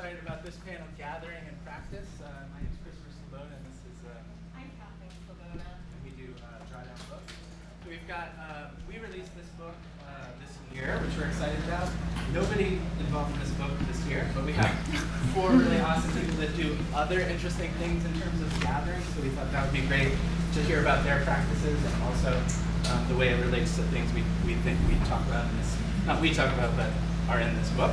excited about this panel, Gathering and Practice. My name is Christopher Sleboda, and this is... I'm Kathleen and Sleboda. And we do drawdown books. So we've got, we released this book this year, which we're excited about. Nobody involved in this book this year, but we have 4 really awesome people that do other interesting things in terms of gathering, so we thought that would be great to hear about their practices and also the way it relates to things we think we talk about in this, not we talk about, but are in this book.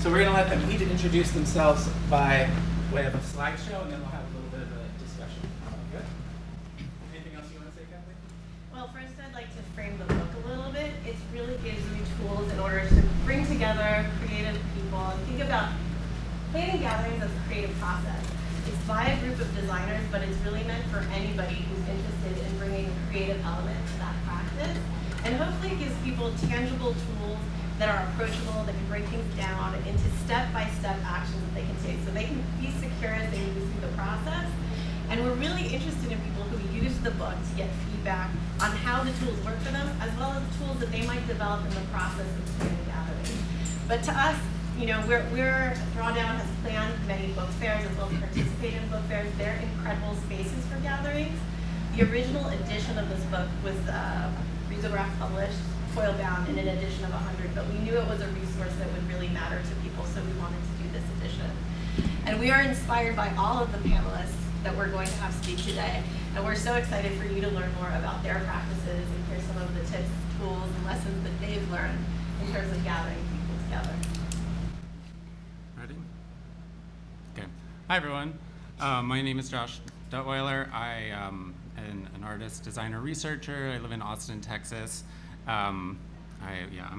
So we're going to let them each introduce themselves by way of a slideshow, and then we'll have a little bit of a discussion. Good? Anything else you want to say, Kathleen? Well, first I'd like to frame the book a little bit. It really gives you tools in order to bring together creative people and think about planning gatherings as a creative process. It's by a group of designers, but it's really meant for anybody who's interested in bringing a creative element to that practice. And hopefully it gives people tangible tools that are approachable, that can break things down into step-by-step actions that they can take so they can be secure as they move through the process. And we're really interested in people who use the book to get feedback on how the tools work for them, as well as the tools that they might develop in the process of planning gatherings. But to us, you know, Drawdown has planned many book fairs as well as participated in book fairs. They're incredible spaces for gatherings. The original edition of this book was Riso-Rama published, foil bound, in an edition of 100, but we knew it was a resource that would really matter to people, so we wanted to do this edition. And we are inspired by all of the panelists that we're going to have speak today, and we're so excited for you to learn more about their practices and hear some of the tips, tools, and lessons that they've learned in terms of gathering people together. Ready? Okay. Hi, everyone. My name is Joshua Duttweiler. I am an artist, designer, researcher. I live in Austin, Texas. I'm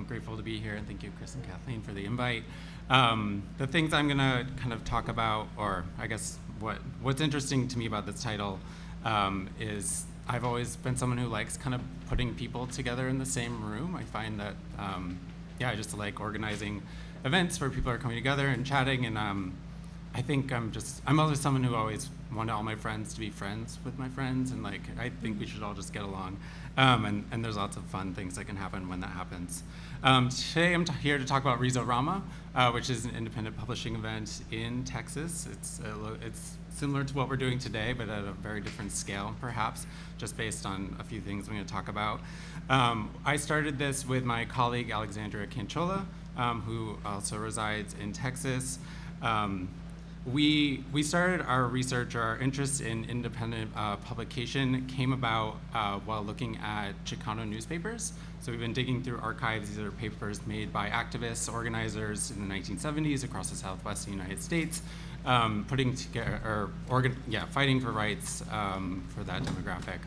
grateful to be here, and thank you, Chris and Kathleen, for the invite. The things I'm going to kind of talk about, or I guess what's interesting to me about this title is I've always been someone who likes kind of putting people together in the same room. I find that, I just like organizing events where people are coming together and chatting, and I think I'm always someone who always wanted all my friends to be friends with my friends, and like I think we should all just get along. And there's lots of fun things that can happen when that happens. Today I'm here to talk about Riso-Rama, which is an independent publishing event in Texas. It's similar to what we're doing today, but at a very different scale, perhaps, just based on a few things I'm going to talk about. I started this with my colleague Alexandria Canchola, who also resides in Texas. We started our research, our interest in independent publication came about while looking at Chicano newspapers. So we've been digging through archives. These are papers made by activists, organizers in the 1970s across the Southwestern United States, putting together, fighting for rights for that demographic.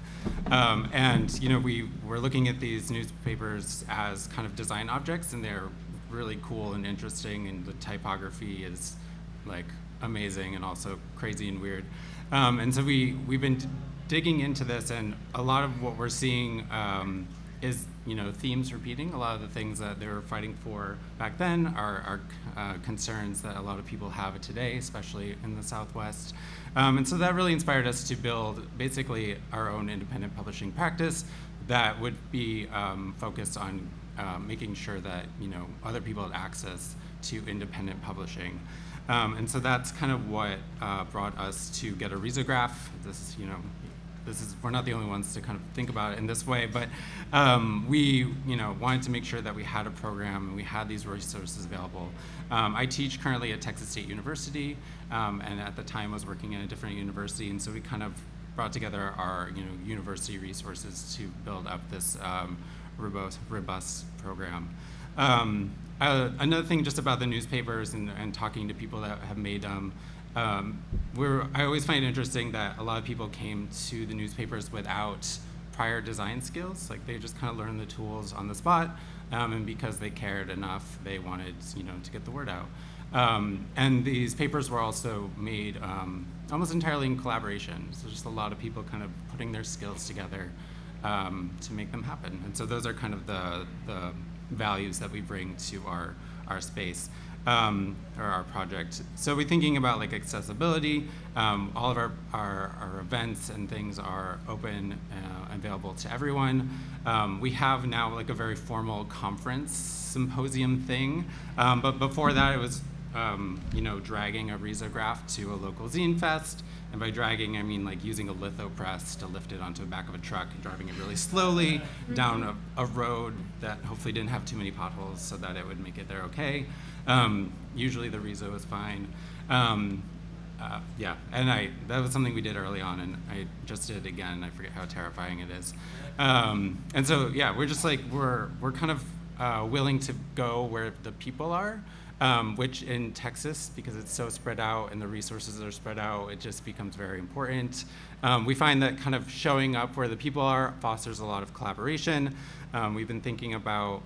And we were looking at these newspapers as kind of design objects, and they're really cool and interesting, and the typography is like amazing and also crazy and weird. And so we've been digging into this, and a lot of what we're seeing is themes repeating. A lot of the things that they were fighting for back then are concerns that a lot of people have today, especially in the Southwest. And so that really inspired us to build basically our own independent publishing practice that would be focused on making sure that other people had access to independent publishing. And so that's kind of what brought us to get a risograph. We're not the only ones to kind of think about it in this way, but we wanted to make sure that we had a program and we had these resources available. I teach currently at Texas State University, and at the time was working at a different university, and so we kind of brought together our university resources to build up this robust program. Another thing just about the newspapers and talking to people that have made them, I always find it interesting that a lot of people came to the newspapers without prior design skills. Like they just kind of learned the tools on the spot, and because they cared enough, they wanted to get the word out. And these papers were also made almost entirely in collaboration. So just a lot of people kind of putting their skills together to make them happen. And so those are kind of the values that we bring to our space, or our project. So we're thinking about like accessibility. All of our events and things are open and available to everyone. We have now like a very formal conference symposium thing, but before that it was dragging a risograph to a local zine fest. And by dragging, I mean like using a litho press to lift it onto the back of a truck and driving it really slowly down a road that hopefully didn't have too many potholes so that it would make it there okay. Usually the Riso is fine. And that was something we did early on, and I just did it again. I forget how terrifying it is. And so, yeah, we're just like, we're kind of willing to go where the people are, which in Texas, because it's so spread out and the resources are spread out, it just becomes very important. We find that kind of showing up where the people are fosters a lot of collaboration. We've been thinking about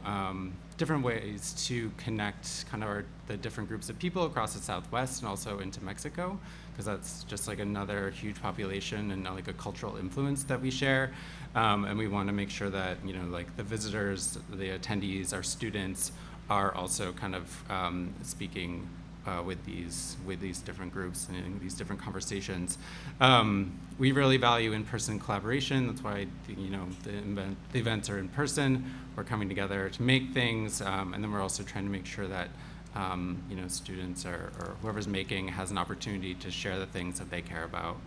different ways to connect kind of the different groups of people across the Southwest and also into Mexico, because that's just like another huge population and like a cultural influence that we share. And we want to make sure that, like the visitors, the attendees, our students are also kind of speaking with these different groups and in these different conversations. We really value in-person collaboration. That's why the events are in person. We're coming together to make things, and then we're also trying to make sure that students or whoever's making has an opportunity to share the things that they care about.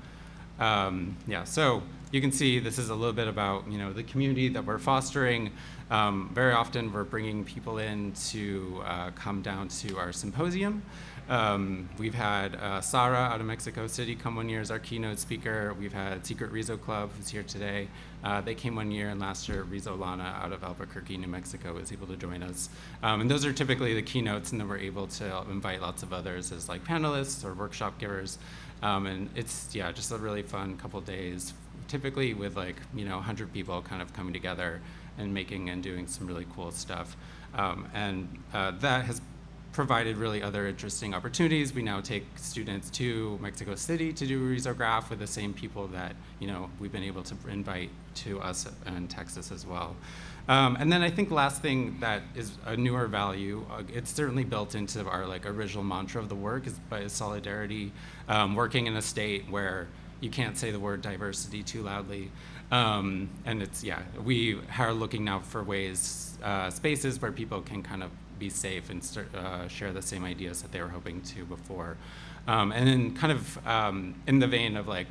So you can see this is a little bit about the community that we're fostering. Very often we're bringing people in to come down to our symposium. We've had Sara out of Mexico City come one year as our keynote speaker. We've had Secret Riso Club, who's here today. They came one year, and last year Riso-Rama out of Albuquerque, New Mexico was able to join us. And those are typically the keynotes, and then we're able to invite lots of others as like panelists or workshop givers. And it's, just a really fun couple days, typically with like, 100 people kind of coming together and making and doing some really cool stuff. That has provided really other interesting opportunities. We now take students to Mexico City to do a risograph with the same people that we've been able to invite to us in Texas as well. And then I think last thing that is a newer value, it's certainly built into our like original mantra of the work, is solidarity. Working in a state where you can't say the word diversity too loudly. And it's, we are looking now for ways, spaces where people can kind of be safe and share the same ideas that they were hoping to before. And then kind of in the vein of like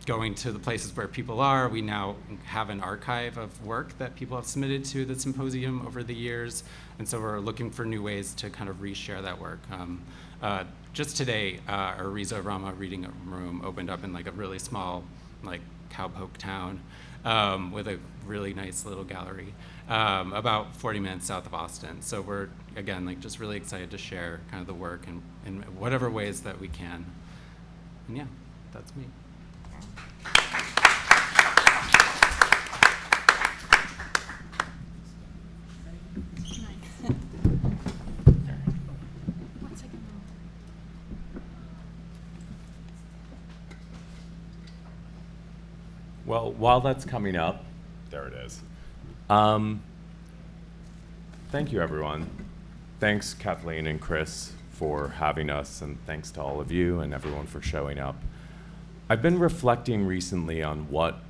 going to the places where people are, we now have an archive of work that people have submitted to the symposium over the years. And so we're looking for new ways to kind of reshare that work. Just today, our Riso-Rama reading room opened up in like a really small, like cowpoke town with a really nice little gallery about 40 minutes south of Austin. So we're, again, like just really excited to share kind of the work in whatever ways that we can. And yeah, that's me. Well, while that's coming up, there it is. Thank you, everyone. Thanks, Kathleen and Chris, for having us, and thanks to all of you and everyone for showing up. I've been reflecting recently on what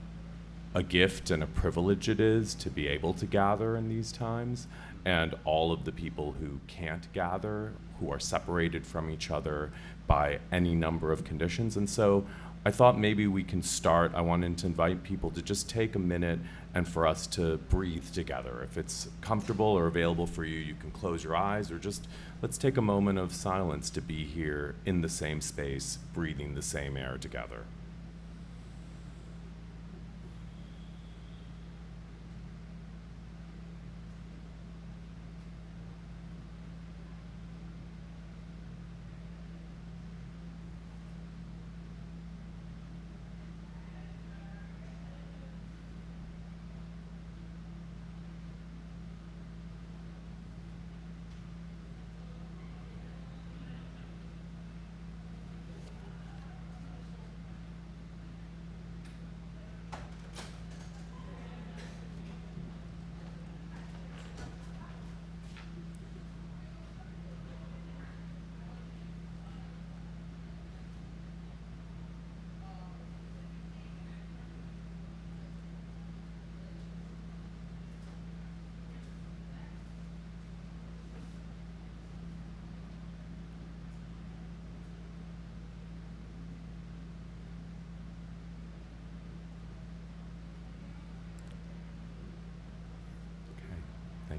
a gift and a privilege it is to be able to gather in these times, and all of the people who can't gather, who are separated from each other by any number of conditions. And so I thought maybe we can start. I wanted to invite people to just take a minute and for us to breathe together. If it's comfortable or available for you, you can close your eyes, or just let's take a moment of silence to be here in the same space, breathing the same air together.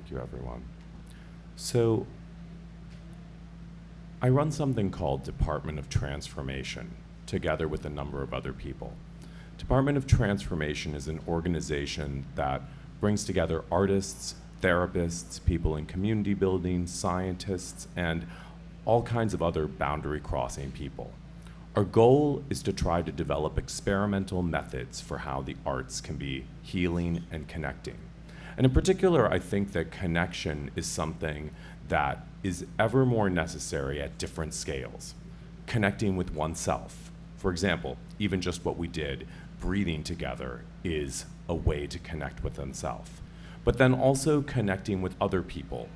Thank you, everyone. So, I run something called Department of Transformation, together with a number of other people. Department of Transformation is an organization that brings together artists, therapists, people in community building, scientists, and all kinds of other boundary-crossing people. Our goal is to try to develop experimental methods for how the arts can be healing and connecting. And in particular, I think that connection is something that is ever more necessary at different scales. Connecting with oneself. For example, even just what we did, breathing together, is a way to connect with oneself. But then also connecting with other people.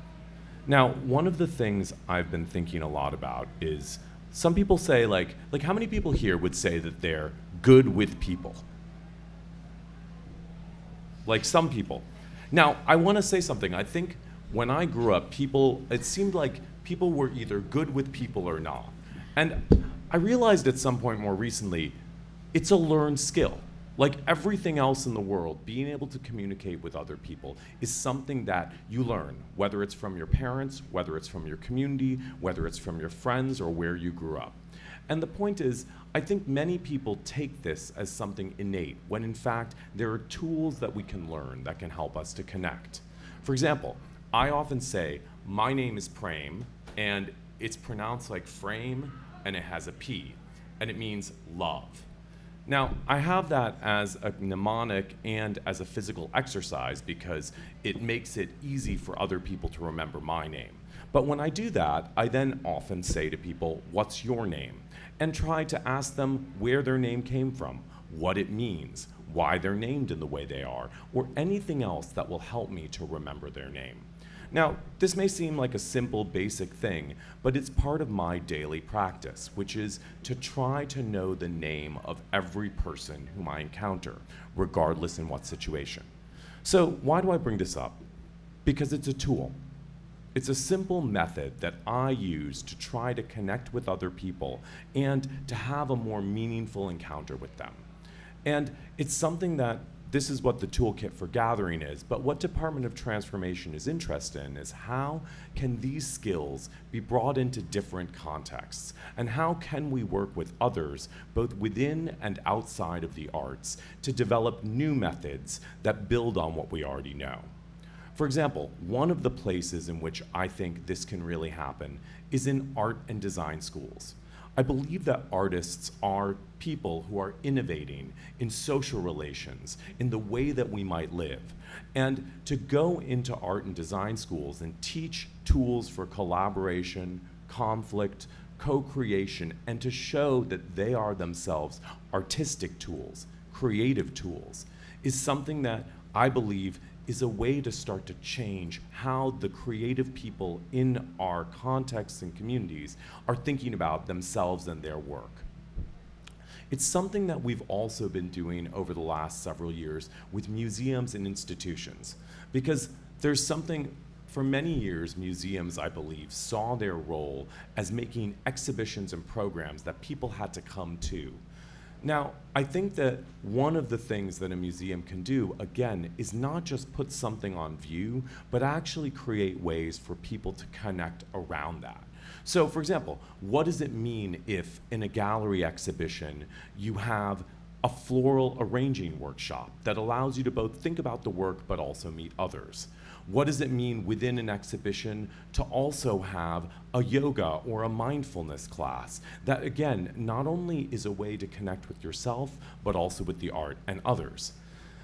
Now, one of the things I've been thinking a lot about is, some people say, like how many people here would say that they're good with people? Like some people. Now, I want to say something. I think when I grew up, it seemed like people were either good with people or not. And I realized at some point more recently, it's a learned skill. Like everything else in the world, being able to communicate with other people is something that you learn, whether it's from your parents, whether it's from your community, whether it's from your friends or where you grew up. And the point is, I think many people take this as something innate, when in fact, there are tools that we can learn that can help us to connect. For example, I often say, my name is Prem, and it's pronounced like frame, and it has a P, and it means love. Now, I have that as a mnemonic and as a physical exercise because it makes it easy for other people to remember my name. But when I do that, I then often say to people, what's your name? And try to ask them where their name came from, what it means, why they're named in the way they are, or anything else that will help me to remember their name. Now, this may seem like a simple, basic thing, but it's part of my daily practice, which is to try to know the name of every person whom I encounter, regardless in what situation. So why do I bring this up? Because it's a tool. It's a simple method that I use to try to connect with other people and to have a more meaningful encounter with them. And it's something that this is what the toolkit for gathering is, but what Department of Transformation is interested in is how can these skills be brought into different contexts, and how can we work with others, both within and outside of the arts, to develop new methods that build on what we already know. For example, one of the places in which I think this can really happen is in art and design schools. I believe that artists are people who are innovating in social relations, in the way that we might live. And to go into art and design schools and teach tools for collaboration, conflict, co-creation, and to show that they are themselves artistic tools, creative tools, is something that I believe is a way to start to change how the creative people in our contexts and communities are thinking about themselves and their work. It's something that we've also been doing over the last several years with museums and institutions, because there's something, for many years, museums, I believe, saw their role as making exhibitions and programs that people had to come to. Now, I think that one of the things that a museum can do, again, is not just put something on view, but actually create ways for people to connect around that. So, for example, what does it mean if in a gallery exhibition you have a floral arranging workshop that allows you to both think about the work but also meet others? What does it mean within an exhibition to also have a yoga or a mindfulness class that, again, not only is a way to connect with yourself, but also with the art and others?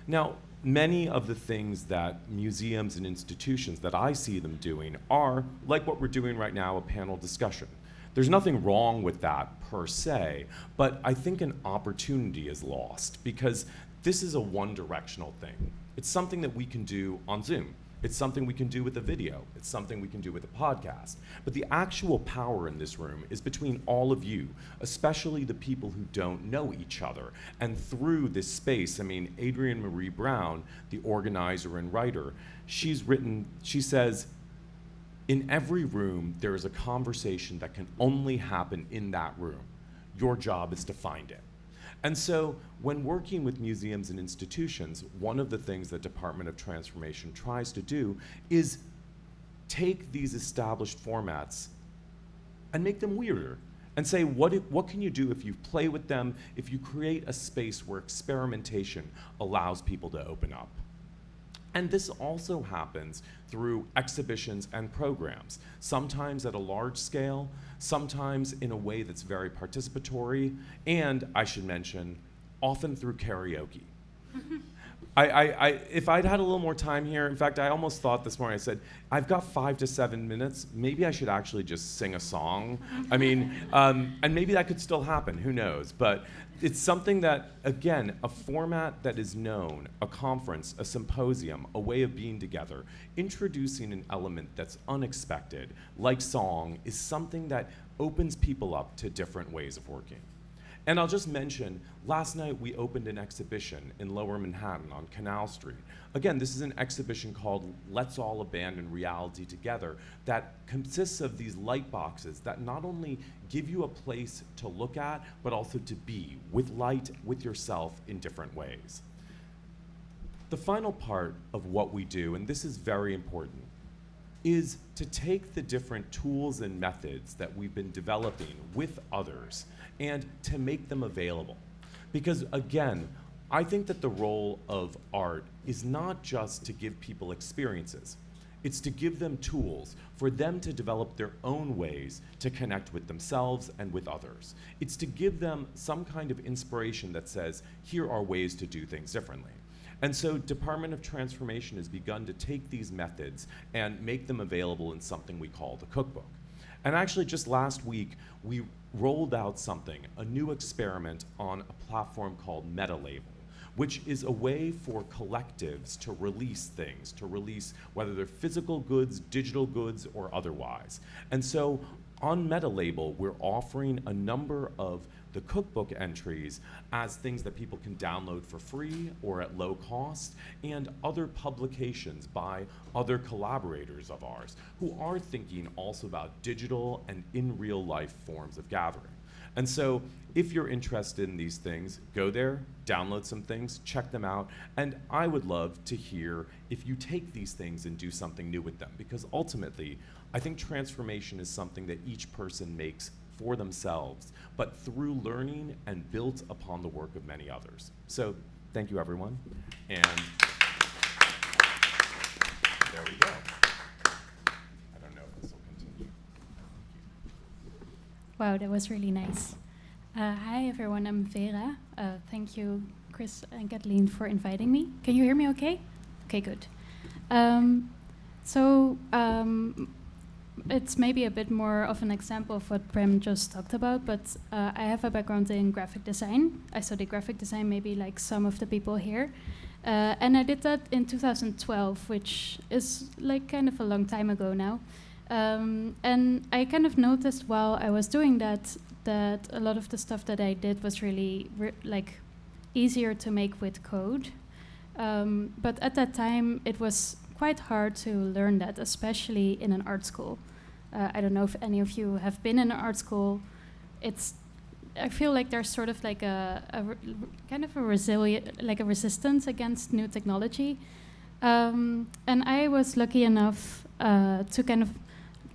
Now, many of the things that museums and institutions that I see them doing are, like what we're doing right now, a panel discussion. There's nothing wrong with that per se, but I think an opportunity is lost because this is a one-directional thing. It's something that we can do on Zoom. It's something we can do with a video. It's something we can do with a podcast. But the actual power in this room is between all of you, especially the people who don't know each other. And through this space, I mean, Adrienne Marie Brown, the organizer and writer, she says, in every room, there is a conversation that can only happen in that room. Your job is to find it. And so when working with museums and institutions, one of the things that Department of Transformation tries to do is take these established formats and make them weirder, and say, what can you do if you play with them, if you create a space where experimentation allows people to open up? And this also happens through exhibitions and programs, sometimes at a large scale, sometimes in a way that's very participatory, and I should mention, often through karaoke. If I'd had a little more time here, in fact, I almost thought this morning, I said, I've got 5 to 7 minutes, maybe I should actually just sing a song. I mean, and maybe that could still happen, who knows? But it's something that, again, a format that is known, a conference, a symposium, a way of being together, introducing an element that's unexpected, like song, is something that opens people up to different ways of working. And I'll just mention, last night we opened an exhibition in Lower Manhattan on Canal Street. Again, this is an exhibition called Let's All Abandon Reality Together that consists of these light boxes that not only give you a place to look at, but also to be with light, with yourself in different ways. The final part of what we do, and this is very important, is to take the different tools and methods that we've been developing with others and to make them available. Because again, I think that the role of art is not just to give people experiences. It's to give them tools for them to develop their own ways to connect with themselves and with others. It's to give them some kind of inspiration that says, here are ways to do things differently. And so Department of Transformation has begun to take these methods and make them available in something we call the cookbook. And actually just last week, we rolled out something, a new experiment on a platform called MetaLabel, which is a way for collectives to release things, to release whether they're physical goods, digital goods, or otherwise. And so on MetaLabel, we're offering a number of the cookbook entries as things that people can download for free or at low cost, and other publications by other collaborators of ours who are thinking also about digital and in real life forms of gathering. And so if you're interested in these things, go there, download some things, check them out, and I would love to hear if you take these things and do something new with them, because ultimately, I think transformation is something that each person makes for themselves, but through learning and built upon the work of many others. So thank you, everyone. And there we go. I don't know if this will continue. Wow, that was really nice. Hi, everyone. I'm Vera. Thank you, Chris and Kathleen, for inviting me. Can you hear me okay? Okay, good. It's maybe a bit more of an example of what Prem just talked about, but I have a background in graphic design. I studied graphic design, maybe like some of the people here. And I did that in 2012, which is like kind of a long time ago now. And I kind of noticed while I was doing that a lot of the stuff that I did was really like easier to make with code. But at that time, it was quite hard to learn that, especially in an art school. I don't know if any of you have been in an art school. I feel like there's sort of like a kind of a resistance against new technology. And I was lucky enough to kind of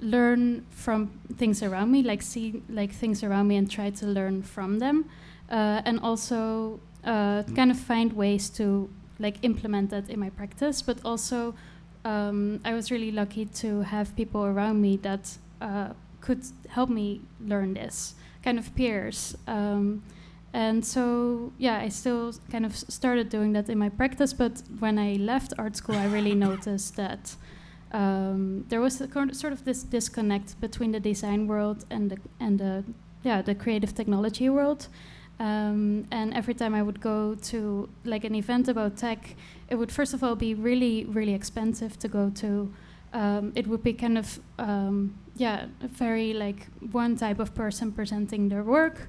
learn from things around me, like see like things around me and try to learn from them, and also kind of find ways to like implement that in my practice, but also I was really lucky to have people around me that could help me learn this, kind of peers. And so, yeah, I still kind of started doing that in my practice, but when I left art school, I really noticed that there was sort of this disconnect between the design world and the creative technology world. And every time I would go to like an event about tech, it would first of all be really, really expensive to go to. It would be kind of, very like one type of person presenting their work.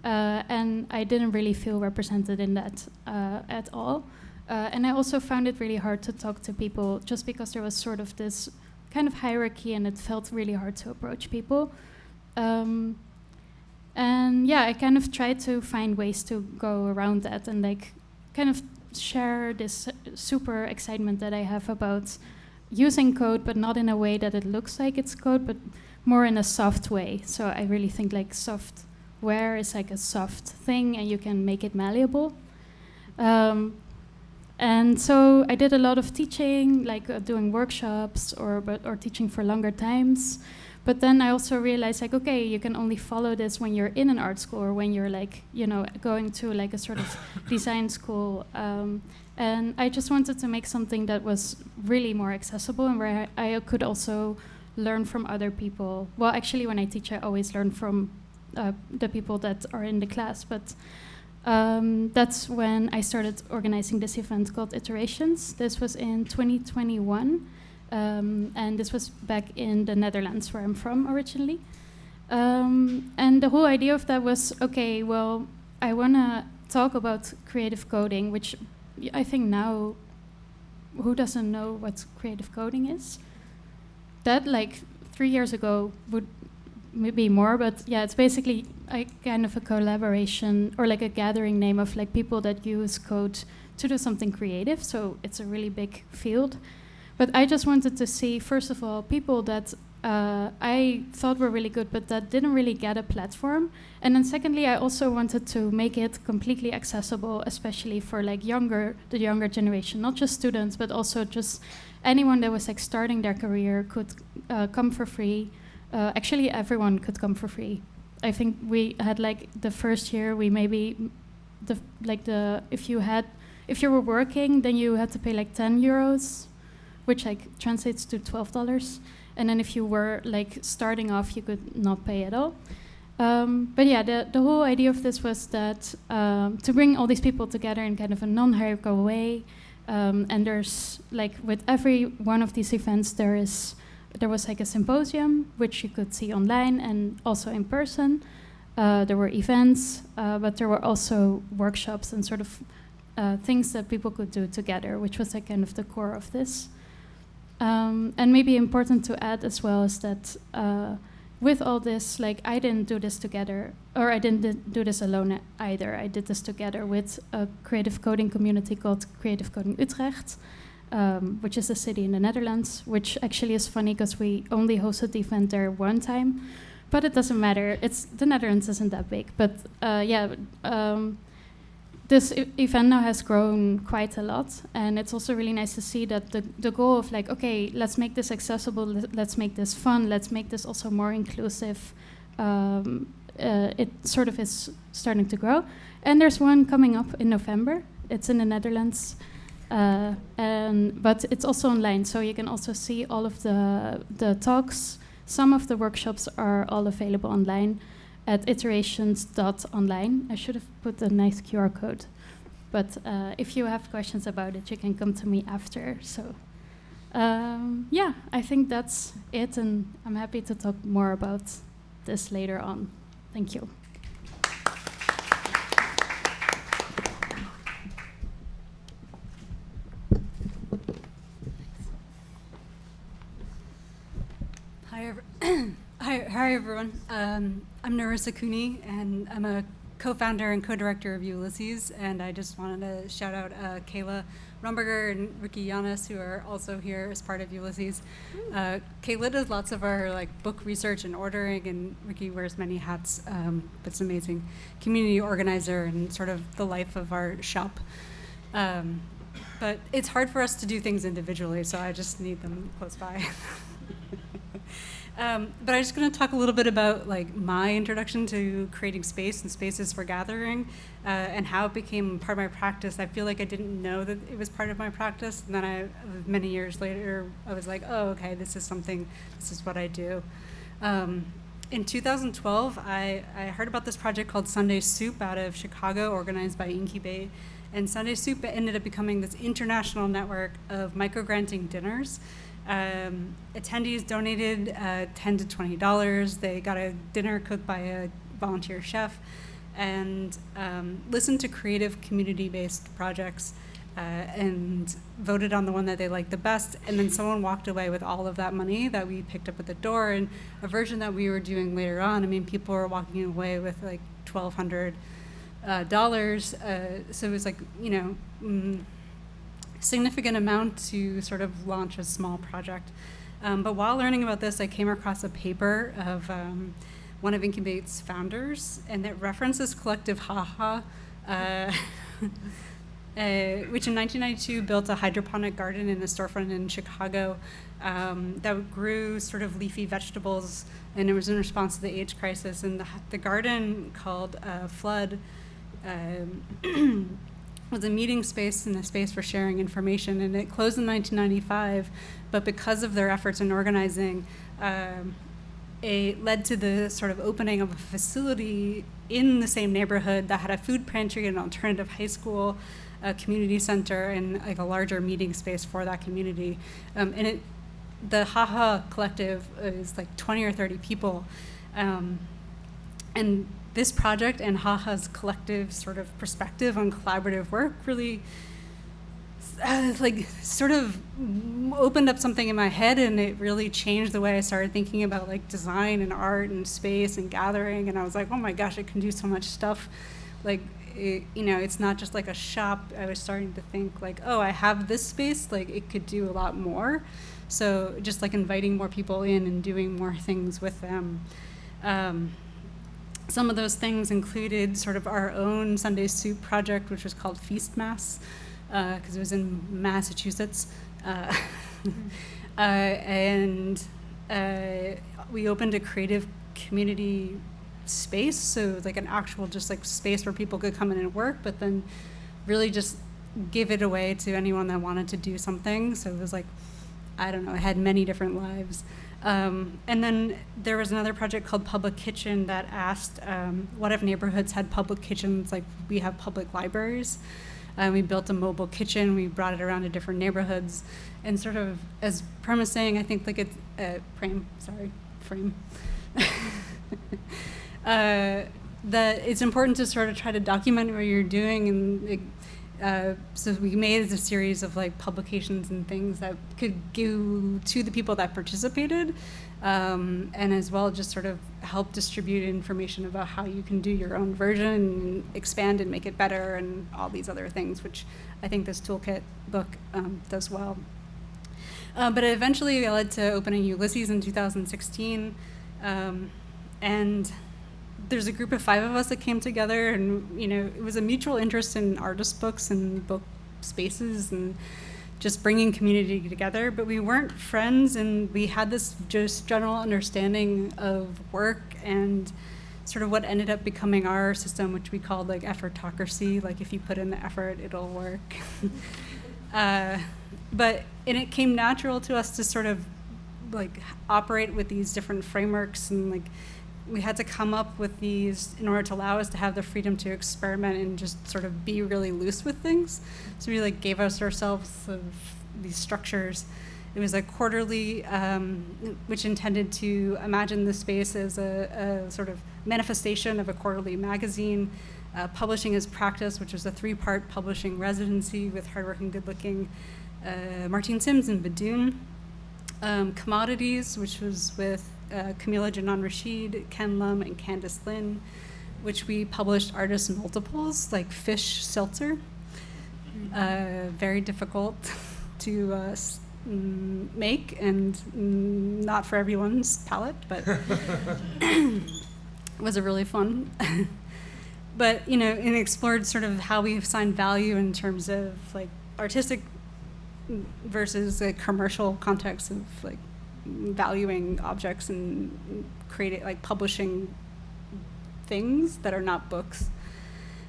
And I didn't really feel represented in that at all. And I also found it really hard to talk to people just because there was sort of this kind of hierarchy and it felt really hard to approach people. And yeah, I kind of tried to find ways to go around that and like kind of share this super excitement that I have about using code, but not in a way that it looks like it's code, but more in a soft way. So I really think like software is like a soft thing, and you can make it malleable. And so I did a lot of teaching, like doing workshops or teaching for longer times. But then I also realized, like, okay, you can only follow this when you're in an art school or when you're like, going to like a sort of design school. And I just wanted to make something that was really more accessible and where I could also learn from other people. Well, actually, when I teach, I always learn from the people that are in the class. But that's when I started organizing this event called Iterations. This was in 2021. And this was back in the Netherlands, where I'm from originally. And the whole idea of that was, okay, well, I want to talk about creative coding, which I think now, who doesn't know what creative coding is? That, like, 3 years ago would maybe more, but yeah, it's basically kind of a collaboration or like a gathering name of like people that use code to do something creative. So it's a really big field. But I just wanted to see, first of all, people that I thought were really good, but that didn't really get a platform. And then secondly, I also wanted to make it completely accessible, especially for like the younger generation, not just students, but also just anyone that was like starting their career could come for free. Actually, everyone could come for free. I think we had like the first year, we maybe if you were working, then you had to pay like €10. Which like translates to $12. And then if you were like starting off, you could not pay at all. But yeah, the whole idea of this was that to bring all these people together in kind of a non-hierarchical way. And there's like with every one of these events, there was like a symposium, which you could see online and also in person. There were events, but there were also workshops and sort of things that people could do together, which was like kind of the core of this. And maybe important to add as well is that with all this, like I didn't do this together, or I didn't do this alone either. I did this together with a creative coding community called Creative Coding Utrecht, which is a city in the Netherlands, which actually is funny because we only hosted the event there one time, but it doesn't matter. The Netherlands isn't that big, but this event now has grown quite a lot, and it's also really nice to see that the goal of like, okay, let's make this accessible, let's make this fun, let's make this also more inclusive, it sort of is starting to grow. And there's one coming up in November. It's in the Netherlands, but it's also online, so you can also see all of the talks. Some of the workshops are all available online at iterations.online. I should have put a nice QR code. But if you have questions about it, you can come to me after. So yeah, I think that's it. And I'm happy to talk more about this later on. Thank you. Hi everyone. I'm Narissa Cooney, and I'm a co-founder and co-director of ULISES, and I just wanted to shout out Kayla Rumberger and Ricky Yanis, who are also here as part of ULISES. Kayla does lots of our book research and ordering, and Ricky wears many hats, but it's an amazing community organizer and sort of the life of our shop. But it's hard for us to do things individually, so I just need them close by. But I'm just going to talk a little bit about my introduction to creating space and spaces for gathering, and how it became part of my practice. I feel like I didn't know that it was part of my practice, and then many years later, I was like, oh, okay, this is what I do. In 2012, I heard about this project called Sunday Soup out of Chicago, organized by Incubate, and Sunday Soup ended up becoming this international network of micro-granting dinners. Attendees donated $10 to $20. They got a dinner cooked by a volunteer chef, and listened to creative community-based projects and voted on the one that they liked the best. And then someone walked away with all of that money that we picked up at the door. And a version that we were doing later on, I mean, people were walking away with $1,200. So it was significant amount to sort of launch a small project. But while learning about this, I came across a paper of one of Incubate's founders, and it references collective HaHa, which in 1992 built a hydroponic garden in a storefront in Chicago that grew sort of leafy vegetables, and it was in response to the AIDS crisis. And the garden, called Flood, was a meeting space and a space for sharing information, and it closed in 1995, but because of their efforts in organizing, it led to the sort of opening of a facility in the same neighborhood that had a food pantry, an alternative high school, a community center, and like a larger meeting space for that community. And the HaHa collective is like 20 or 30 people. And this project and HaHa's collective sort of perspective on collaborative work really sort of opened up something in my head, and it really changed the way I started thinking about like design and art and space and gathering. And I was like, oh my gosh, it can do so much stuff. Like, it's not just like a shop. I was starting to think like, oh, I have this space, like it could do a lot more. So just like inviting more people in and doing more things with them. Some of those things included sort of our own Sunday soup project, which was called Feast Mass, because it was in Massachusetts. And we opened a creative community space, so it was like an actual just like space where people could come in and work, but then really just give it away to anyone that wanted to do something. So it was like, I don't know, it had many different lives. And then there was another project called Public Kitchen that asked what if neighborhoods had public kitchens like we have public libraries. We built a mobile kitchen, we brought it around to different neighborhoods, and sort of, as Prem was saying, I think like it's, Frame. That it's important to sort of try to document what you're doing, and so we made a series of like publications and things that could go to the people that participated, and as well just sort of help distribute information about how you can do your own version and expand and make it better and all these other things, which I think this Toolkit book does well. But it eventually led to opening ULISES in 2016, and there's a group of 5 of us that came together, and it was a mutual interest in artist books and book spaces and just bringing community together. But we weren't friends, and we had this just general understanding of work and sort of what ended up becoming our system, which we called like effortocracy. Like if you put in the effort, it'll work. But it came natural to us to sort of like operate with these different frameworks, and like we had to come up with these in order to allow us to have the freedom to experiment and just sort of be really loose with things. So we like gave ourselves these structures. It was a quarterly, which intended to imagine the space as a sort of manifestation of a quarterly magazine. Publishing as Practice, which was a 3-part publishing residency with hardworking, good-looking Martine Sims and Badoon. Commodities, which was with Camila Janan Rashid, Ken Lum, and Candice Lynn, which we published artist multiples, like fish seltzer. Very difficult to make, and not for everyone's palate, but it was a really fun. But, and explored sort of how we find value in terms of like artistic versus a commercial context of like valuing objects and creating, like publishing things that are not books.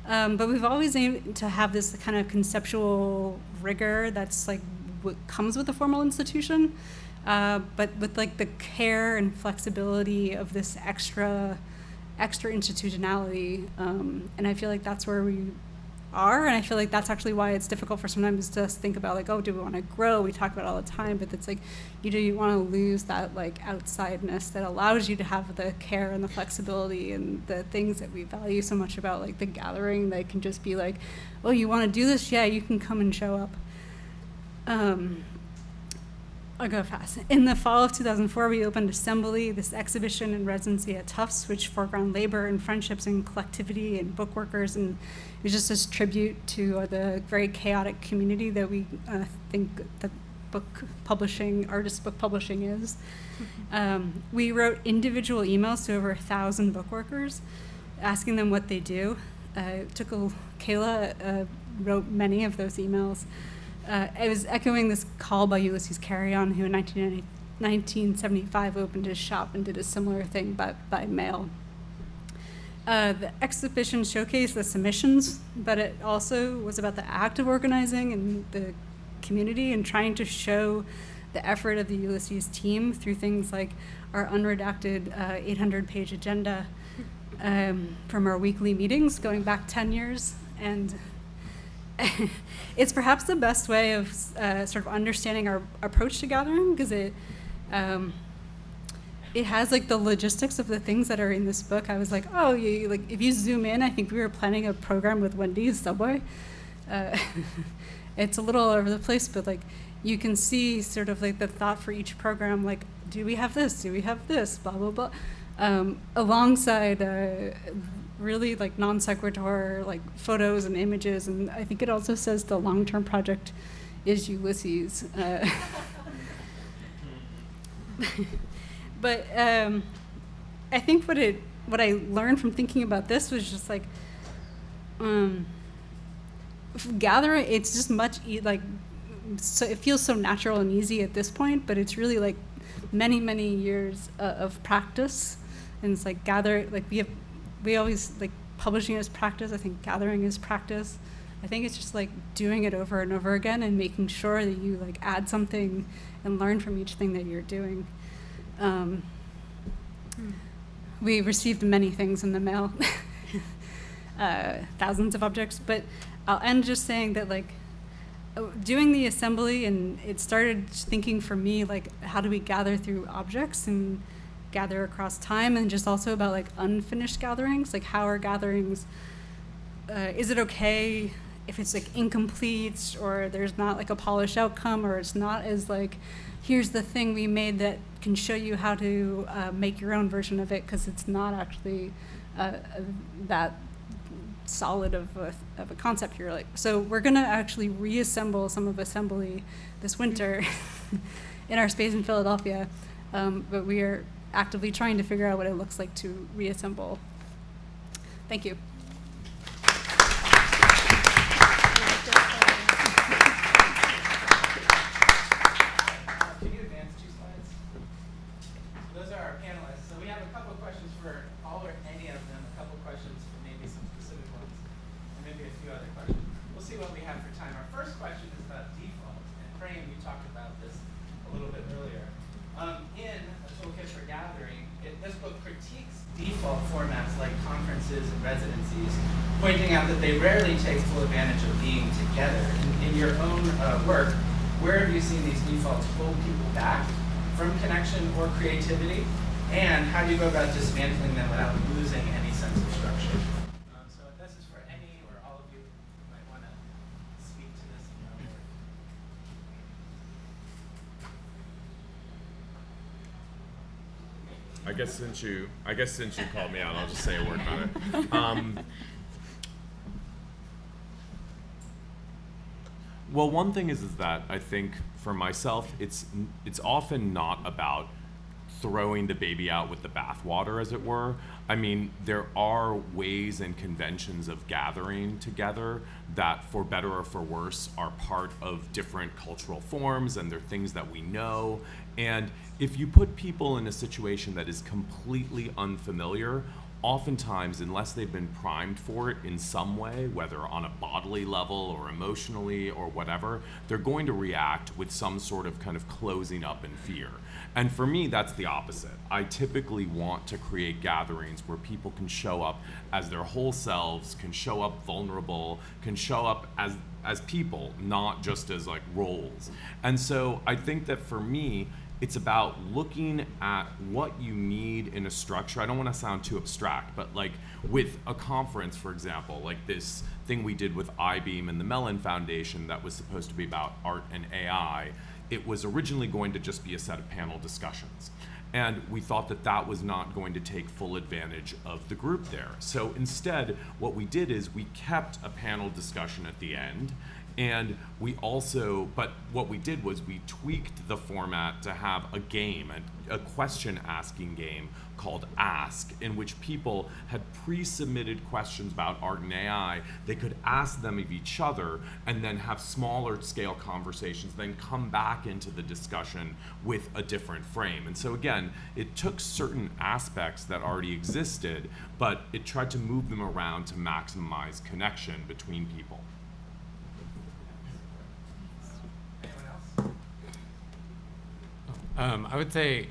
But we've always aimed to have this kind of conceptual rigor that's like what comes with a formal institution, but with like the care and flexibility of this extra institutionality. And I feel like that's where we are, and I feel like that's actually why it's difficult for sometimes to think about like, oh, do we want to grow? We talk about it all the time, but it's like you want to lose that like outsideness that allows you to have the care and the flexibility and the things that we value so much about like the gathering that can just be like, oh, you want to do this? Yeah, you can come and show up. I'll go fast. In the fall of 2004, we opened Assembly, this exhibition and residency at Tufts, which foreground labor and friendships and collectivity and book workers. And it was just this tribute to the very chaotic community that we think that artist book publishing is. We wrote individual emails to over 1,000 book workers, asking them what they do. Kayla wrote many of those emails. I was echoing this call by Ulysses Carrion, who in 1975 opened his shop and did a similar thing by mail. The exhibition showcased the submissions, but it also was about the act of organizing and the community and trying to show the effort of the Ulysses team through things like our unredacted 800-page agenda from our weekly meetings going back 10 years. And it's perhaps the best way of sort of understanding our approach to gathering, because it has like the logistics of the things that are in this book. I was like, oh, if you zoom in, I think we were planning a program with Wendy's Subway. It's a little all over the place, but like you can see sort of like the thought for each program, like, do we have this? Do we have this? Blah, blah, blah. Alongside really like non sequitur like photos and images, and I think it also says the long-term project is Ulysses. But I think what I learned from thinking about this was just like gathering. It's just so it feels so natural and easy at this point, but it's really like many years of practice, and it's like we always like publishing is practice. I think gathering is practice. I think it's just like doing it over and over again and making sure that you like add something and learn from each thing that you're doing. We received many things in the mail, thousands of objects, but I'll end just saying that like doing the assembly, and it started thinking for me like how do we gather through objects and gather across time, and just also about like unfinished gatherings, like how are gatherings, is it okay if it's like incomplete or there's not like a polished outcome, or it's not as like here's the thing we made that can show you how to make your own version of it, because it's not actually that solid of a concept here. Like, so we're gonna actually reassemble some of Assembly this winter in our space in Philadelphia, but we are actively trying to figure out what it looks like to reassemble. Thank you. Can you advance 2 slides? So those are our panelists. So we have a couple of questions for all or any of them, a couple of questions for maybe some specific ones, and maybe a few other questions. We'll see what we have for time. Our first question is about default, and Prem, you talked about this a little bit earlier. In A Toolkit for Gathering, this book critiques default formats like conferences and residencies, pointing out that they rarely take full advantage of being together. In your own work, where have you seen these defaults hold people back from connection or creativity? And how do you go about dismantling them without losing any sense of structure? So if this is for any or all of you who might want to speak to this in your own work. I guess since you called me out, I'll just say a word about it. Well, one thing is that I think for myself, it's often not about throwing the baby out with the bathwater, as it were. I mean, there are ways and conventions of gathering together that, for better or for worse, are part of different cultural forms, and they're things that we know. And if you put people in a situation that is completely unfamiliar, oftentimes, unless they've been primed for it in some way, whether on a bodily level or emotionally or whatever, they're going to react with some sort of kind of closing up in fear. And for me, that's the opposite. I typically want to create gatherings where people can show up as their whole selves, can show up vulnerable, can show up as people, not just as like roles. And so I think that for me, it's about looking at what you need in a structure. I don't want to sound too abstract, but like with a conference, for example, like this thing we did with I-Beam and the Mellon Foundation that was supposed to be about art and AI, it was originally going to just be a set of panel discussions. And we thought that that was not going to take full advantage of the group there. So instead, what we did is we kept a panel discussion at the end, and we also, but what we did was we tweaked the format to have a game, a question asking game called Ask, in which people had pre-submitted questions art and AI. They could ask them of each other and then have smaller scale conversations, then come back into the discussion with a different frame. And so again, it took certain aspects that already existed, but it tried to move them around to maximize connection between people. Anyone else? I would say,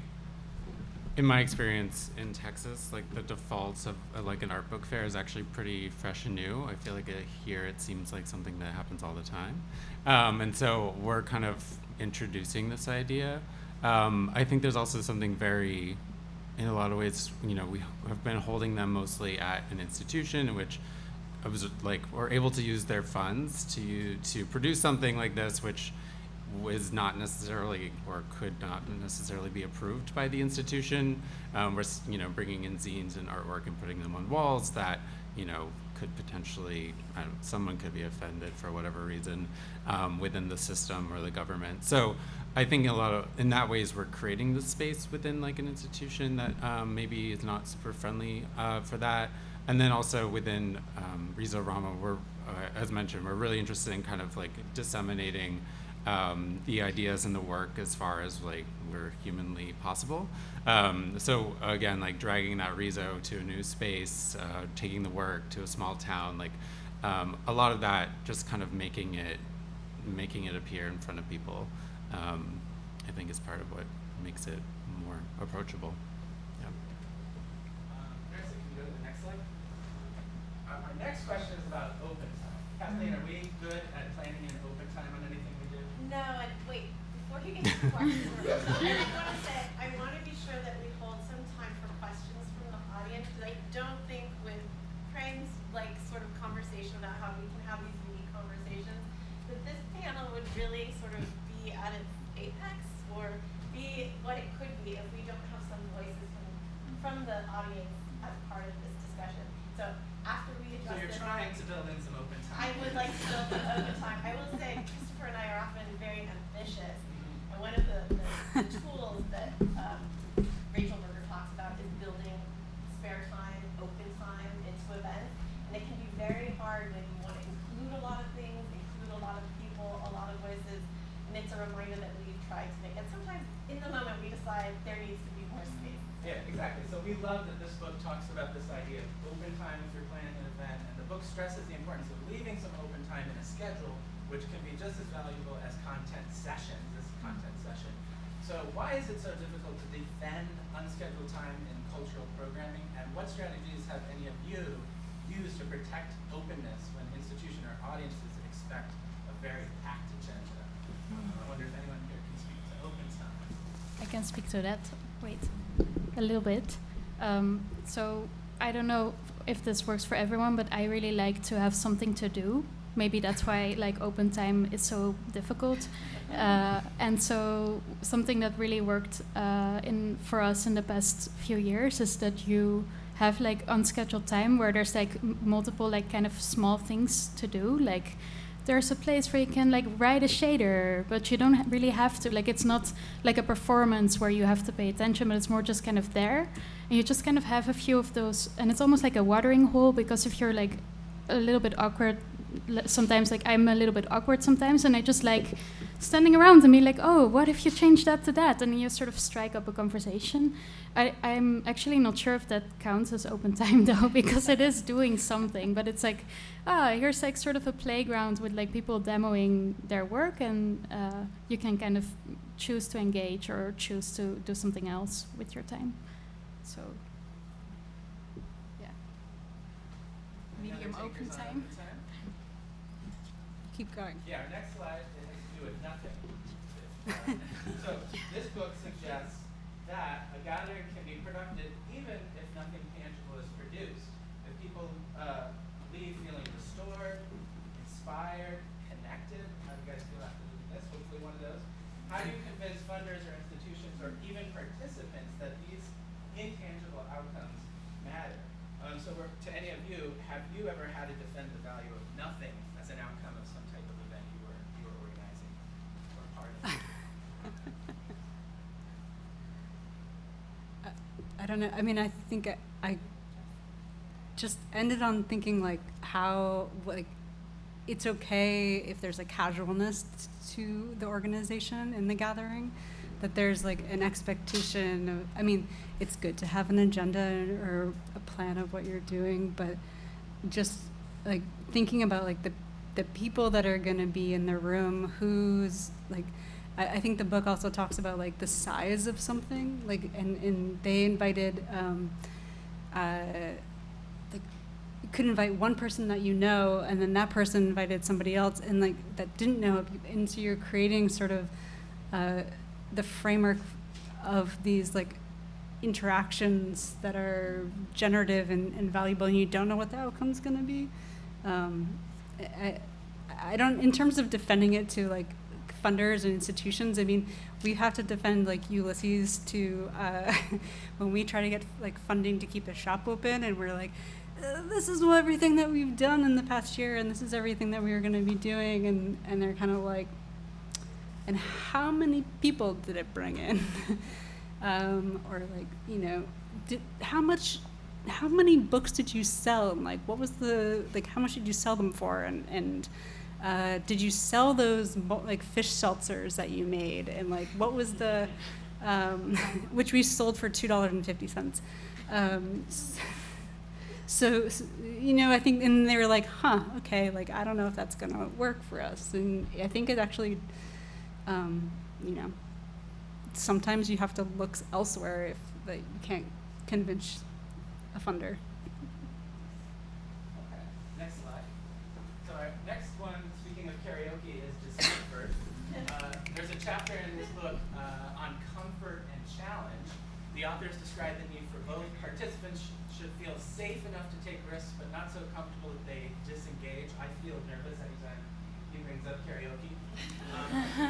in my experience in Texas, like the defaults of like an art book fair is actually pretty fresh and new. I feel like here it seems like something that happens all the time. And so we're kind of introducing this idea. I think there's also something very, in a lot of ways, we have been holding them mostly at an institution in which I was like, we're able to use their funds to produce something like this, which was not necessarily or could not necessarily be approved by the institution. We're bringing in zines and artwork and putting them on walls that could potentially, someone could be offended for whatever reason within the system or the government. So I think in that ways we're creating the space within like an institution that maybe is not super friendly for that. And then also within Riso-Rama, we're, as mentioned, we're really interested in kind of like disseminating the ideas and the work as far as like we're humanly possible. So again, like dragging that Riso to a new space, taking the work to a small town, like a lot of that just kind of making it appear in front of people, I think is part of what makes it more approachable. Yeah. Next, can you go to the next slide? Our next question is about open time. Kathleen, are we good at planning in open time on anything we do? No, and wait, before you get to the questions, I want to be sure that we hold some time for questions from the audience, because I don't think with Prem's like sort of conversation about how we can have these unique conversations, that this panel would really sort of be at its apex or be what it could be if we don't have some voices from the audience as part of this discussion. So after we address So you're this, trying to build in some open time. I would like to build some open time. I will say Christopher and I are often very ambitious, and one of the tools that Rachel Berger talks about is building spare time, open time into events, and it can be very hard when you want to include a lot of things, include a lot of people, a lot of voices, and it's a reminder that we've tried to make. And sometimes in the moment we decide there needs to be more space. Yeah, exactly. So we love that this book talks about this idea of open time if you're planning an event, and the book stresses the importance of leaving some open time in a schedule, which can be just as valuable as content sessions, this content session. So why is it so difficult to defend unscheduled time in cultural programming, and what strategies have any of you used to protect openness when institution or audiences expect a very packed agenda? I wonder if anyone here can speak to open time. I can speak to that. Wait, a little bit. So I don't know if this works for everyone, but I really like to have something to do. Maybe that's why like open time is so difficult. And so something that really worked for us in the past few years is that you have like unscheduled time where there's like multiple like kind of small things to do. Like there's a place where you can like write a shader, but you don't really have to. Like it's not like a performance where you have to pay attention, but it's more just kind of there. And you just kind of have a few of those, and it's almost like a watering hole, because if you're like a little bit awkward, sometimes like I'm a little bit awkward sometimes, and I just like standing around and be like, oh, what if you change that to that? And you sort of strike up a conversation. I'm actually not sure if that counts as open time though, because it is doing something, but it's like, here's like sort of a playground with like people demoing their work, and you can kind of choose to engage or choose to do something else with your time. So, yeah. Any other Medium takers open on time. Keep going. Yeah, our next slide has to do with nothing. So this book suggests that a gathering can be productive even if nothing tangible is produced. If people leave feeling restored, inspired, connected, how do you guys feel after doing this? Hopefully one of those. How do you participants that these intangible outcomes matter. To any of you, have you ever had to defend the value of nothing as an outcome of some type of event you were organizing or part of? I don't know. I mean, I think I just ended on thinking like how like it's okay if there's a casualness to the organization in the gathering, that there's like an expectation of, I mean, it's good to have an agenda or a plan of what you're doing, but just like thinking about like the people that are going to be in the room, who's like, I think the book also talks about like the size of something, like, and they invited, like, you could invite one person that you know, and then that person invited somebody else, and like that didn't know, and so you're creating sort of the framework of these like interactions that are generative and valuable, and you don't know what the outcome's going to be. I don't, in terms of defending it to like funders and institutions, I mean, we have to defend like ULISES to when we try to get like funding to keep the shop open, and we're like, this is everything that we've done in the past year, and this is everything that we are going to be doing, and they're kind of like, and how many people did it bring in? Or like, you know, how many books did you sell? And like, what was how much did you sell them for? And did you sell those like fish seltzers that you made? And like, what was the, which we sold for $2.50. So, you know, I think, and they were like, okay, like, I don't know if that's gonna work for us. And I think it actually, you know, sometimes you have to look elsewhere if you can't convince a funder. Okay, next slide. So our next one, speaking of karaoke, is discomfort. There's a chapter in this book on comfort and challenge. The authors describe the need for both. Participants should feel safe enough to take risks, but not so comfortable that they disengage. I feel nervous anytime he brings up karaoke.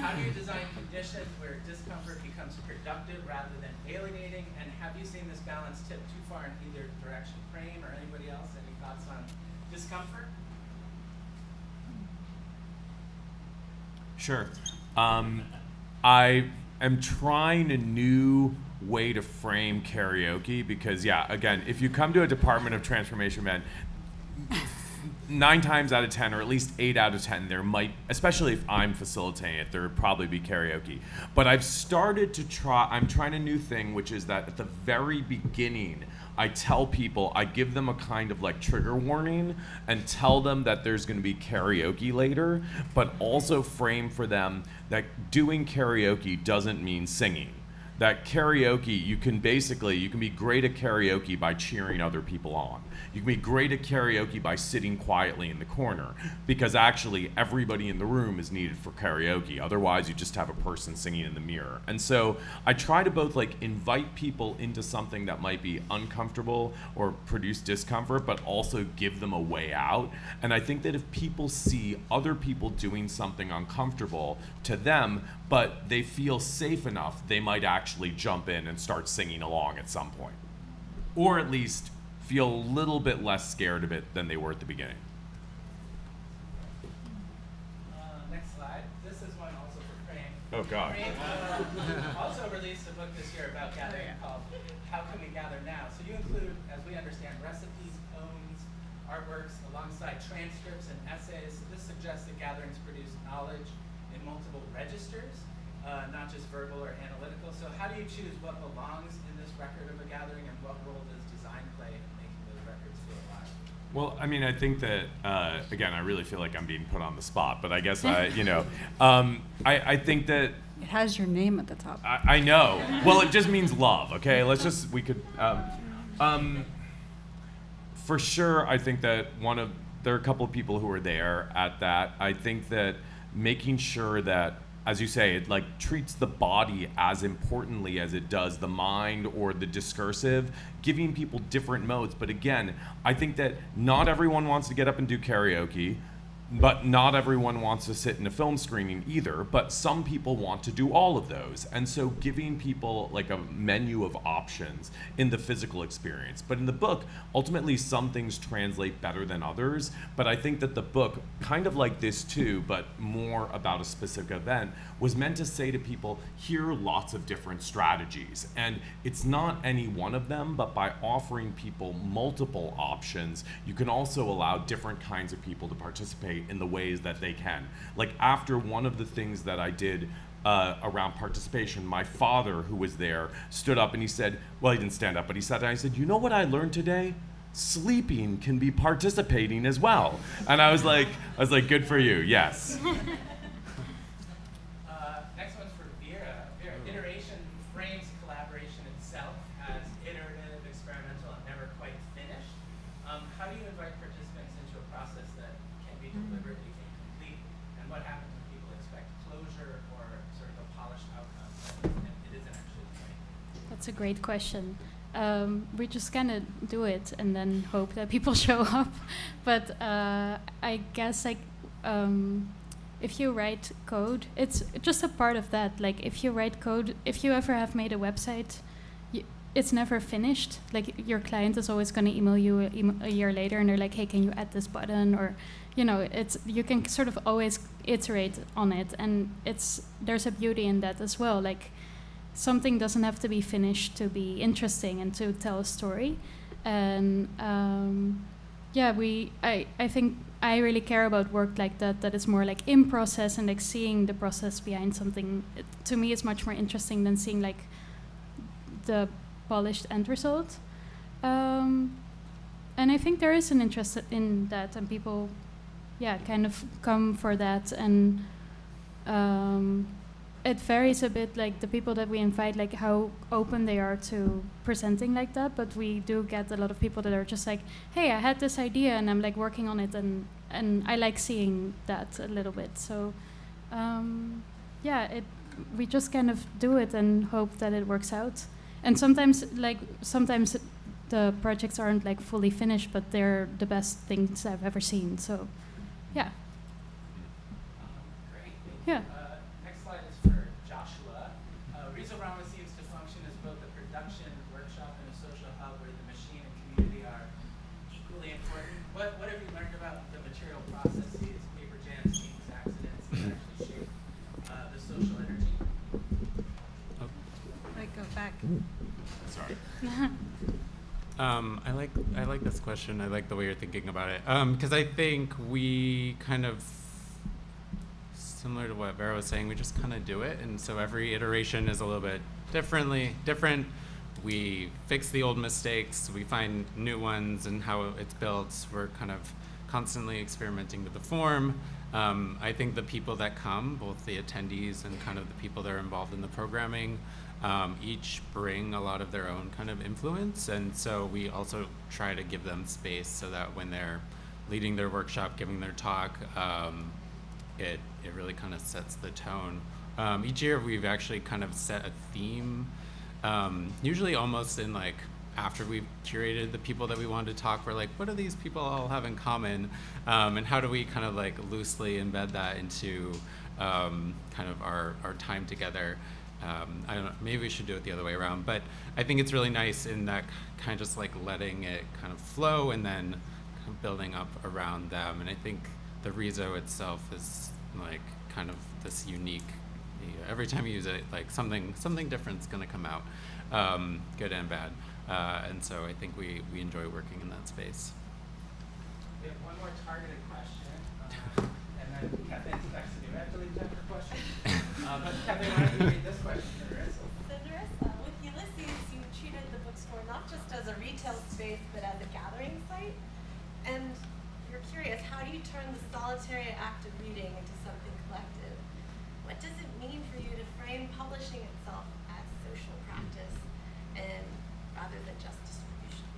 How do you design conditions where discomfort becomes productive rather than alienating? And have you seen this balance tip too far in either direction? Prem or anybody else? Any thoughts on discomfort? Sure. I am trying a new way to frame karaoke because, yeah, again, if you come to a Department of Transformation event, 9 times out of 10, or at least 8 out of 10, there might, especially if I'm facilitating it, there would probably be karaoke. But I'm trying a new thing, which is that at the very beginning, I tell people, I give them a kind of like trigger warning and tell them that there's going to be karaoke later, but also frame for them that doing karaoke doesn't mean singing. That karaoke, you can be great at karaoke by cheering other people on. You can be great at karaoke by sitting quietly in the corner, because actually everybody in the room is needed for karaoke. Otherwise, you just have a person singing in the mirror. And so I try to both like invite people into something that might be uncomfortable or produce discomfort, but also give them a way out. And I think that if people see other people doing something uncomfortable to them, but they feel safe enough, they might actually jump in and start singing along at some point. Or at least feel a little bit less scared of it than they were at the beginning. Next slide. This is one also for Prem. Oh, God. Prem also released a book this year about gathering called How Can We Gather Now? So you include, as we understand, recipes, poems, artworks, alongside transcripts and essays. So this suggests that gatherings produce knowledge in multiple registers, not just verbal or analytical. So how do you choose what belongs in this record of a gathering, and what role does design play in making those records feel alive? Well, I mean, I think that, again, I really feel like I'm being put on the spot, but I guess, I think that It has your name at the top. I know. Well, it just means love, okay? For sure, I think that there are a couple of people who were there at that. I think that making sure that, as you say, it like treats the body as importantly as it does the mind or the discursive, giving people different modes. But again, I think that not everyone wants to get up and do karaoke. But not everyone wants to sit in a film screening either, but some people want to do all of those. And so giving people like a menu of options in the physical experience. But in the book, ultimately some things translate better than others. But I think that the book, kind of like this too, but more about a specific event, was meant to say to people, here are lots of different strategies. And it's not any one of them, but by offering people multiple options, you can also allow different kinds of people to participate in the ways that they can. Like after one of the things that I did around participation, my father, who was there, stood up and he said, well, he didn't stand up, but he sat down and he said, you know what I learned today? Sleeping can be participating as well. And I was like, good for you, yes. Next one's for Vera. Vera, iteration frames collaboration itself as iterative, experimental, and never quite finished. How do you invite participants into a process that can be deliberately incomplete? And what happens when people expect closure or sort of a polished outcome and it isn't actually the same? That's a great question. We just kind of do it and then hope that people show up. But I guess like if you write code, it's just a part of that. Like if you write code, if you ever have made a website, it's never finished. Like your client is always going to email you a year later and they're like, hey, can you add this button? Or, you know, you can sort of always iterate on it. And there's a beauty in that as well. Like something doesn't have to be finished to be interesting and to tell a story. And I think I really care about work like that is more like in process and like seeing the process behind something. To me, it's much more interesting than seeing like the polished end result. And I think there is an interest in that, and people, kind of come for that. And it varies a bit, like the people that we invite, like how open they are to presenting like that. But we do get a lot of people that are just like, hey, I had this idea and I'm like working on it, and I like seeing that a little bit. So we just kind of do it and hope that it works out. And sometimes the projects aren't like fully finished, but they're the best things I've ever seen. So, yeah. Great. Yeah. Next slide is for Joshua. Riso-Rama seems to function as both a production workshop and a social hub where the machine and community are equally important. What have you learned about the material processes, paper jams, meetings, accidents that actually shape the social energy? Like go back. Sorry. I like this question. I like the way you're thinking about it. Because I think we kind of, similar to what Vera was saying, we just kind of do it. And so every iteration is a little bit different. We fix the old mistakes. We find new ones and how it's built. We're kind of constantly experimenting with the form. I think the people that come, both the attendees and kind of the people that are involved in the programming, each bring a lot of their own kind of influence, and so we also try to give them space so that when they're leading their workshop, giving their talk, it really kind of sets the tone. Each year we've actually kind of set a theme, usually almost in like after we've curated the people that we wanted to talk, we're like, what do these people all have in common, and how do we kind of like loosely embed that into kind of our time together. I don't know, maybe we should do it the other way around, but I think it's really nice in that kind of just like letting it kind of flow and then kind of building up around them. And I think the Riso itself is like kind of this unique, every time you use it, like something different's going to come out, good and bad. And so I think we enjoy working in that space. We have one more targeted question, and then Kathleen's next to me. I have to leave time for questions. But Kathleen, why don't you read this question for Riso? With Ulysses, you treated the bookstore not just as a retail space, but as a gathering site. And you're curious, how do you turn the solitary act of reading into something collective? What does it mean for you to frame publishing itself as social practice and rather than just distribution?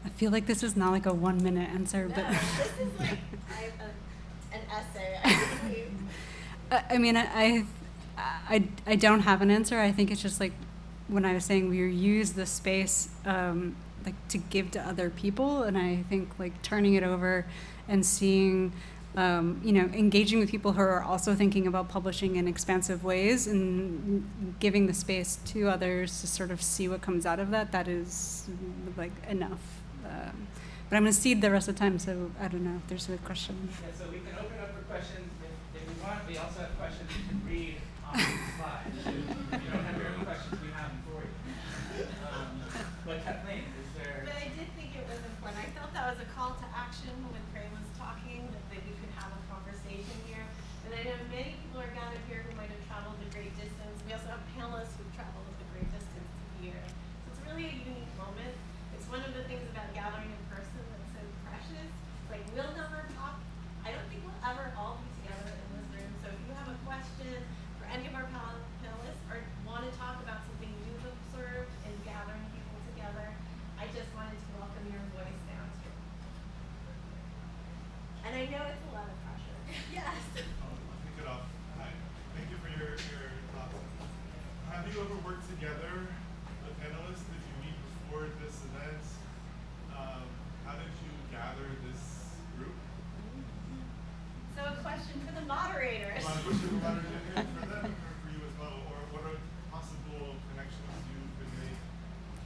I feel like this is not like a 1 minute answer, No, but this is like an essay, I believe. I mean, I don't have an answer. I think it's just like when I was saying we use the space like to give to other people, and I think like turning it over and seeing, engaging with people who are also thinking about publishing in expansive ways and giving the space to others to sort of see what comes out of that, that is like enough. But I'm going to cede the rest of the time, so I don't know if there's a question. Yeah, so we can open up for questions if we want. We also have questions you can read on the slide. If you don't have your own questions, we have them for you. But Kathleen, is there? But I did think it was important. I felt that was a call to action when Prem was talking, that we could have a conversation here. And I know many people are gathered here who might have traveled a great distance. We also have panelists who've traveled a great distance to be here. So it's really a unique moment. It's one of the things about gathering in person that's so precious. It's like we'll never talk. I don't think we'll ever all be together in this room. So if you have a question for any of our panelists or want to talk about something you've observed in gathering people together, I just wanted to welcome your voice down too. And I know it's a lot of pressure. Yes. I'll kick it off. Hi. Thank you for your thoughts. Have you ever worked together, the panelists? Did you meet before this event? How did you gather this group? So a question for the moderators. A question for them or for you as well? Or what are possible connections you could make?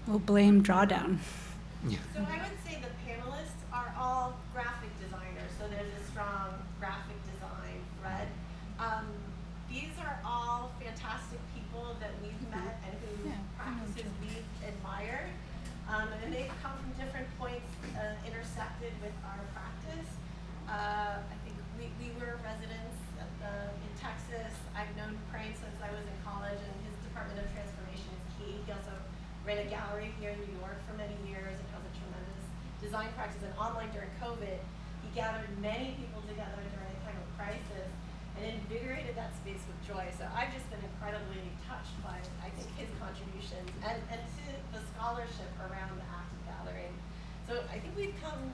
We'll blame drawdown. So I would say the panelists are all graphic designers, so there's a strong graphic design thread. These are all fantastic people that we've met and whose practices we've admired. And they've come from different points intersected with our practice. I think we were residents in Texas. I've known Prem since I was in college, and his Department of Transformation is key. He also ran a gallery here in New York for many years and has a tremendous design practice. And online during COVID, he gathered many people together during a time of crisis and invigorated that space with joy. So I've just been incredibly touched by, I think, his contributions and to the scholarship around the act of gathering. So I think we've come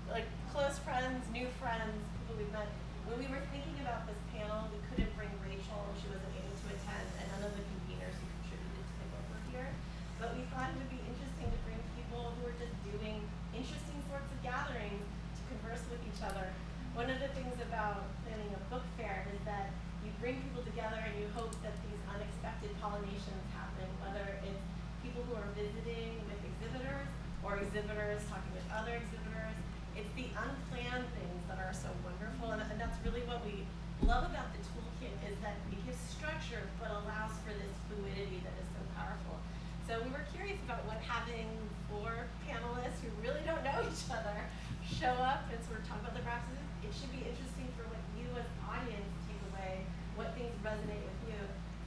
like close friends, new friends, people we've met. When we were thinking about this panel, we couldn't bring Rachel, she wasn't able to attend, and none of the conveners who contributed to the book were here. But we thought it would be interesting to bring people who are just doing interesting sorts of gatherings to converse with each other. One of the things about planning a book fair is that you bring people together and you hope that these unexpected pollinations happen, whether it's people who are visiting with exhibitors or exhibitors talking with other exhibitors. It's the unplanned things that are so wonderful, and that's really what we love about the toolkit, is that it gives structure but allows for this fluidity that is so powerful. So we were curious about what having 4 panelists who really don't know each other show up and sort of talk about the practices. It should be interesting for what you as audience take away, what things resonate with you.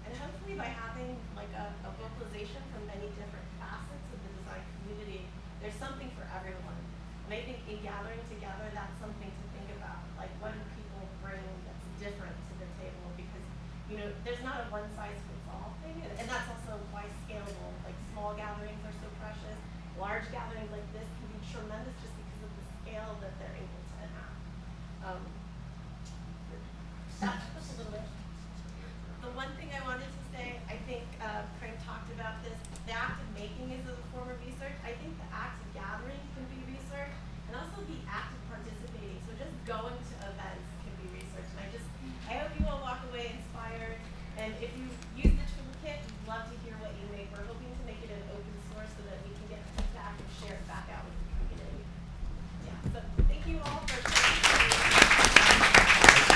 And hopefully by having like a vocalization from many different facets of the design community, there's something for everyone. And I think in gathering together, that's something to think about. Like, what do people bring that's different to the table? Because, there's not a one-size-fits-all thing. And that's also why scalable, like small gatherings are so precious. Large gatherings like this can be tremendous just because of the scale that they're able to have. That's just a little bit.